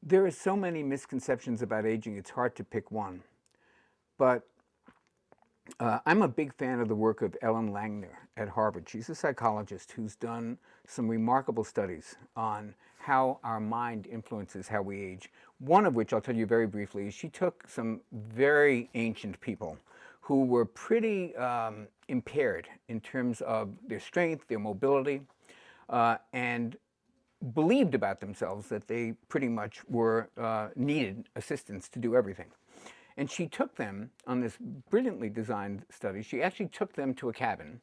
There are so many misconceptions about aging, it's hard to pick one. But I'm a big fan of the work of Ellen Langner at Harvard. She's a psychologist who's done some remarkable studies on how our mind influences how we age. One of which I'll tell you very briefly is she took some very ancient people who were pretty impaired in terms of their strength, their mobility, and believed about themselves that they pretty much were needed assistance to do everything. And she took them on this brilliantly designed study. She actually took them to a cabin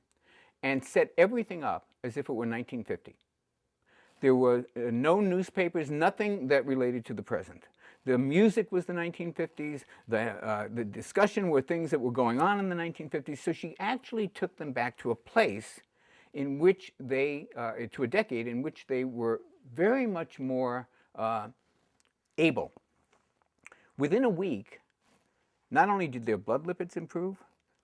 and set everything up as if it were 1950. There were no newspapers, nothing that related to the present. The music was the 1950s. The discussion were things that were going on in the 1950s. So she actually took them back to a place in which they, to a decade in which they were very much more able. Within a week, not only did their blood lipids improve,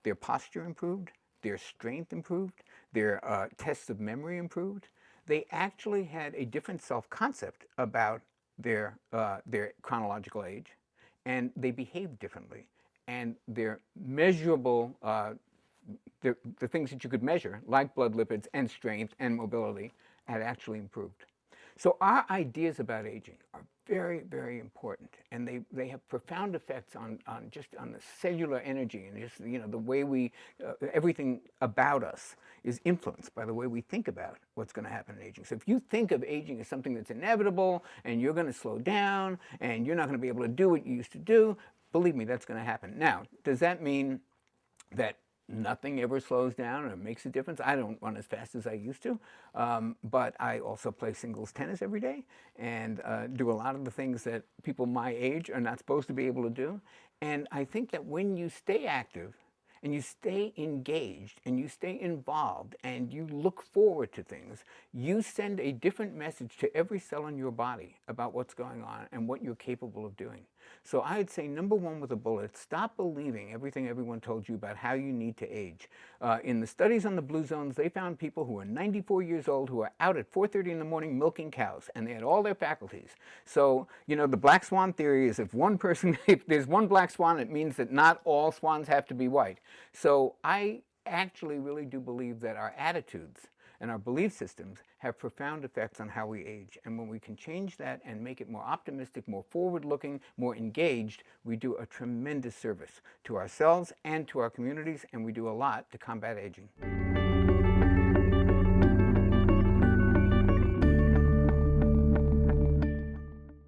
their posture improved, their strength improved, their tests of memory improved, they actually had a different self-concept about their chronological age, and they behaved differently. And their measurable, the things that you could measure, like blood lipids and strength and mobility, had actually improved. So our ideas about aging are very, very important, and they have profound effects on the cellular energy, and just the way we everything about us is influenced by the way we think about what's going to happen in aging. So if you think of aging as something that's inevitable and you're going to slow down and you're not going to be able to do what you used to do, believe me, that's going to happen. Now, does that mean that nothing ever slows down or makes a difference? I don't run as fast as I used to, but I also play singles tennis every day and do a lot of the things that people my age are not supposed to be able to do. And I think that when you stay active and you stay engaged and you stay involved and you look forward to things, you send a different message to every cell in your body about what's going on and what you're capable of doing. So I'd say, number one with a bullet, stop believing everything everyone told you about how you need to age. In the studies on the blue zones, they found people who were 94 years old who were out at 4:30 in the morning milking cows, and they had all their faculties. So, the black swan theory is if there's one black swan, it means that not all swans have to be white. So I actually really do believe that our attitudes and our belief systems have profound effects on how we age. And when we can change that and make it more optimistic, more forward-looking, more engaged, we do a tremendous service to ourselves and to our communities, and we do a lot to combat aging.